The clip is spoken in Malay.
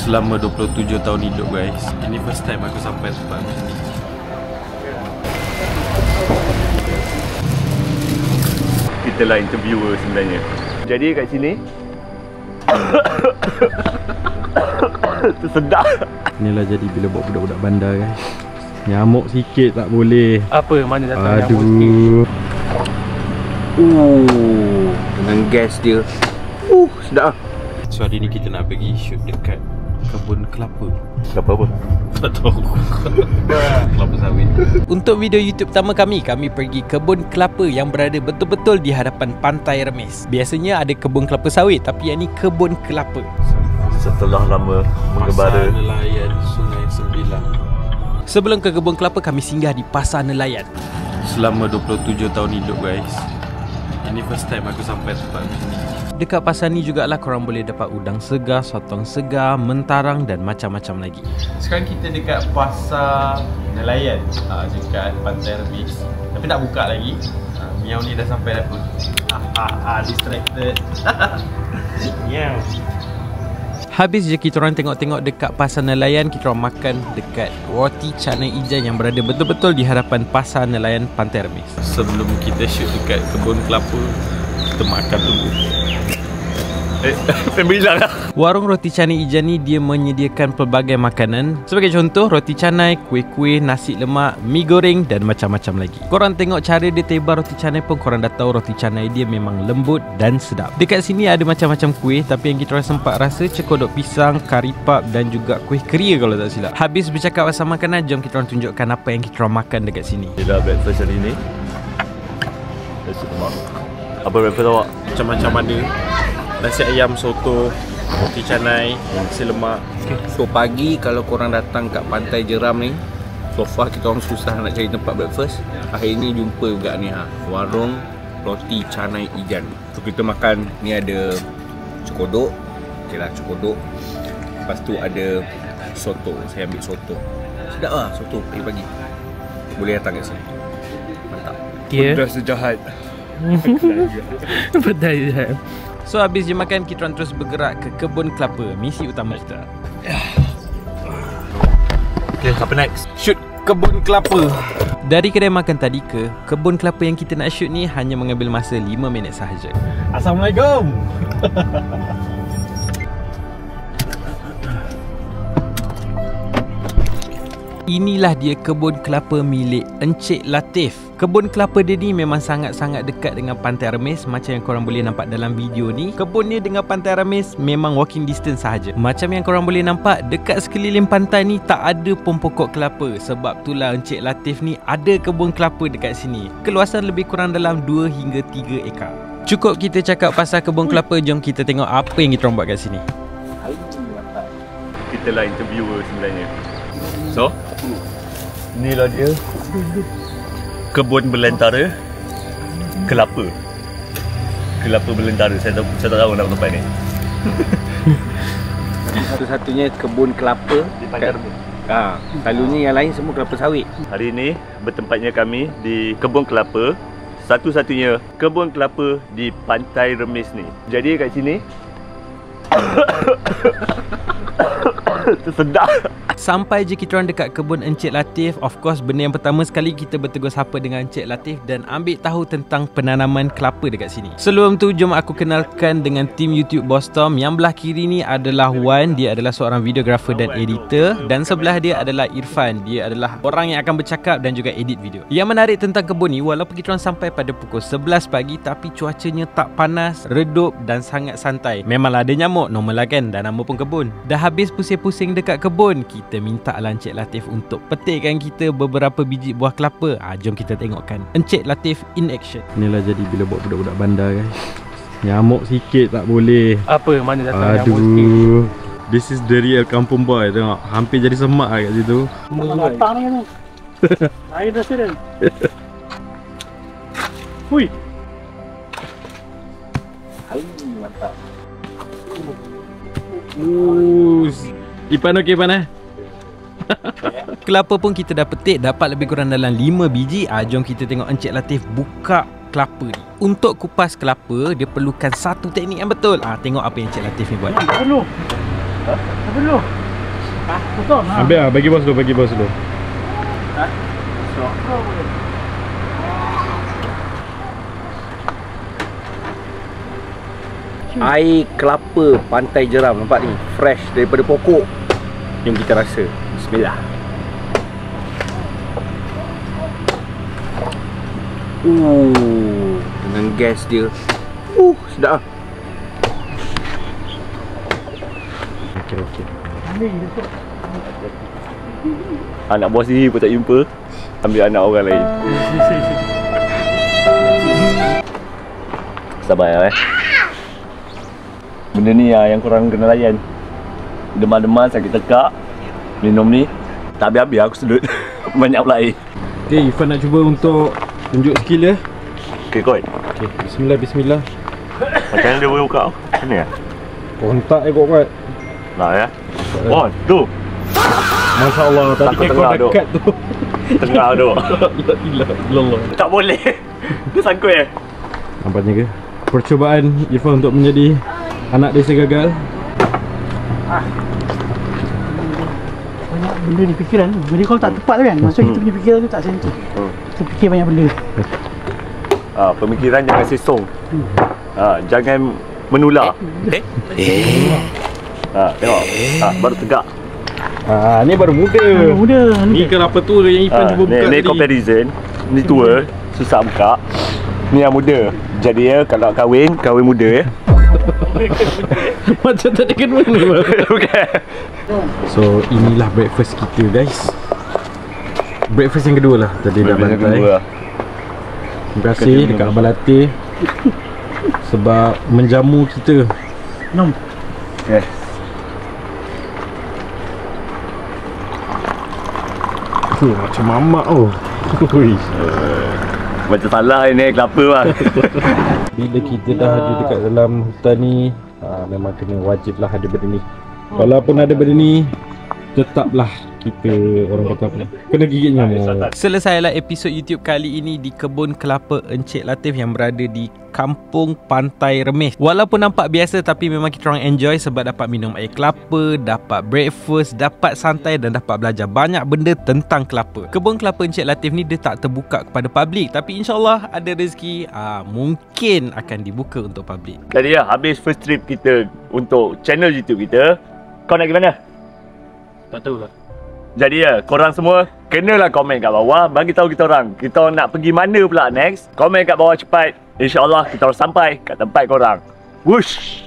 selama 27 tahun hidup guys. Ini first time aku sampai tempat macam ni. Kita lah interviewer sebenarnya. Jadi kat sini tersedak. Inilah jadi bila buat budak-budak bandar guys. Nyamuk sikit tak boleh. Apa? Mana datang Aduh. nyamuk sikit? Dengan gas dia. Sedap lah. So hari ni kita nak pergi shoot dekat kebun kelapa. Kelapa apa? Tak tahu. Kelapa sawit. Untuk video YouTube pertama kami pergi kebun kelapa yang berada betul-betul di hadapan Pantai Remis. Biasanya ada kebun kelapa sawit, tapi yang ni kebun kelapa. Setelah lama Pasar mengembara Nelayan Sungai Sembilan. Sebelum ke kebun kelapa, kami singgah di Pasar Nelayan. Selama 27 tahun hidup guys. Ini first time aku sampai tempat macam ni. Dekat pasar ni jugalah korang boleh dapat udang segar, sotong segar, mentarang dan macam-macam lagi. Sekarang kita dekat Pasar Nelayan, dekat Pantai Remis. Tapi tak buka lagi. Miau ni dah sampai dah pun. Distracted. Miau. Habis je kita orang tengok-tengok dekat Pasar Nelayan, kita orang makan dekat roti canai ijan yang berada betul-betul di hadapan Pasar Nelayan Pantai Remis. Sebelum kita shoot dekat kebun kelapa, kita makan dulu. Sembilan lah. Warung roti canai ijan ni dia menyediakan pelbagai makanan. Sebagai contoh, roti canai, kuih-kuih, nasi lemak, mi goreng dan macam-macam lagi. Korang tengok cara dia tebar roti canai pun korang dah tahu roti canai dia memang lembut dan sedap. Dekat sini ada macam-macam kuih, tapi yang kita orang sempat rasa cekodok pisang, kari pap dan juga kuih keria kalau tak silap. Habis bercakap pasal makanan, jom kita orang tunjukkan apa yang kita orang makan dekat sini. Bila breakfast hari ni, nasi lemak. Apa breakfast awak? Macam-macam ada. Nasi ayam, soto, roti canai, nasi lemak. So pagi kalau korang datang kat Pantai Jeram ni, so far kita orang susah nak cari tempat breakfast. Hari ni jumpa juga ni warung roti canai ijan. So kita makan, ni ada cekodok. Okay lah, cekodok. Lepas tu ada soto. Saya ambil soto. Sedap lah soto pagi-pagi. Boleh datang kat sini. Mantap. Dia sejahat. betul je. So habis je makan, kita orang terus bergerak ke kebun kelapa, misi utama kita. Okay, apa next? Shoot kebun kelapa. Dari kedai makan tadi ke kebun kelapa yang kita nak shoot ni hanya mengambil masa 5 minit sahaja. Assalamualaikum. Inilah dia kebun kelapa milik Encik Latif. Kebun kelapa dia ni memang sangat-sangat dekat dengan Pantai Remis. Macam yang korang boleh nampak dalam video ni, kebun ni dengan Pantai Remis memang walking distance sahaja. Macam yang korang boleh nampak, dekat sekeliling pantai ni tak ada pun pokok kelapa. Sebab itulah Encik Latif ni ada kebun kelapa dekat sini. Keluasan lebih kurang dalam 2 hingga 3 ekar. Cukup kita cakap pasal kebun kelapa, jom kita tengok apa yang kita orang buat kat sini. Kita lah interviewer sebenarnya. So, inilah dia kebun belantara kelapa. Kelapa belantara. Saya tak tahu nama tempat ni. Satu-satunya kebun kelapa Di Pantai Remis. Selalunya yang lain semua kelapa sawit. Hari ini bertempatnya kami di kebun kelapa. Satu-satunya kebun kelapa di Pantai Remis ni. Jadi kat sini tersedak. Sampai je kita orang dekat kebun Encik Latif. Of course, benda yang pertama sekali kita bertegur sapa dengan Encik Latif dan ambil tahu tentang penanaman kelapa dekat sini. Sebelum tu, jom aku kenalkan dengan tim YouTube Boss Tom. Yang belah kiri ni adalah Wan, dia adalah seorang videographer dan editor. Dan sebelah dia adalah Irfan, dia adalah orang yang akan bercakap dan juga edit video. Yang menarik tentang kebun ni, walaupun kita orang sampai pada pukul 11 pagi, tapi cuacanya tak panas, redup dan sangat santai. Memanglah ada nyamuk, normal lah kan, dan nama pun kebun. Dah habis pusing-pusing dekat kebun, kita minta lah Encik Latif untuk petikkan kita beberapa biji buah kelapa. Jom kita tengokkan Encik Latif in action. Inilah jadi bila buat budak-budak bandar guys. Nyamuk sikit tak boleh. Apa? Mana datang nyamuk sikit? Aduh. This is the real kampung boy. Tengok, hampir jadi semak lah kat situ. Datang ni tu. Air dah sedang. Hui. Mantap. Ipan okey Ipan Kelapa pun kita dah petik, dapat lebih kurang dalam 5 biji. Jom kita tengok Encik Latif buka kelapa ni. Untuk kupas kelapa, dia perlukan satu teknik yang betul. Tengok apa yang Encik Latif ni buat. Apa dulu? Betul lah. Ambil lah, bagi bos dulu. Air kelapa Pantai Jeram, nampak ni, fresh daripada pokok. Jom kita rasa. Bismillah. Dengan gas dia. Sedap lah. Okey. Anak bos ni pun tak jumpa. Ambil anak orang lain. Sabar ya. Benda ni yang korang kena layan. Demam-demam, sakit tekak. Minum ni tak habis-habis aku sedut. Banyak pula air. Okay, Irfan nak cuba untuk tunjuk skill dia. Okay, kot. Okay, bismillah. Macam mana dia boleh buka? Macam ni lah. Kontak kuat. Nak ya. 1, 2. Masya Allah, tadi Takut kau tengah duk. dekat tu. Tengah tu. La ilallah. Tak boleh. Dia sangkut ya. Nampaknya ke? Percubaan Irfan untuk menjadi anak desa gagal. Banyak benda di fikiran tu. Benda kau tak tepat tu kan. Maksud kita punya fikiran tu tak sentuh. Kita fikir banyak benda. Pemikiran jangan sesong. Jangan menular. Tengok. Baru tegak. Ni baru muda. Muda. Ni kalau apa tu yang Irfan cuba buka Ni tadi. comparison. Ni tua, susah buka. Ni yang muda. Jadi ya, kalau kahwin muda ya. Macam tak ada kena bang. Bukan. So inilah breakfast kita guys. Breakfast yang kedua lah. Tadi dah bantai. Terima kasih dekat Abang Latif sebab menjamu kita. Nom. Yes. Macam mamak oh. Macam salah ni kelapa bang. Bila kita dah ada dekat dalam hutan ni, memang kena wajib lah ada benda ni. Walaupun ada benda ni, tetaplah kita orang kata apa, kena gigit nyamuk. Selesailah episod YouTube kali ini di kebun kelapa Encik Latif yang berada di Kampung Pantai Remis. Walaupun nampak biasa tapi memang kita orang enjoy sebab dapat minum air kelapa, dapat breakfast, dapat santai dan dapat belajar banyak benda tentang kelapa. Kebun kelapa Encik Latif ni dia tak terbuka kepada publik, tapi insyaAllah ada rezeki mungkin akan dibuka untuk publik. Jadi ya, habis first trip kita untuk channel YouTube kita. Kau nak pergi mana? Tak tahu lah. Jadi ya, korang semua kenalah komen kat bawah, bagi tahu kita orang nak pergi mana pula next. Komen kat bawah cepat. InsyaAllah kita orang sampai kat tempat korang. Whoosh.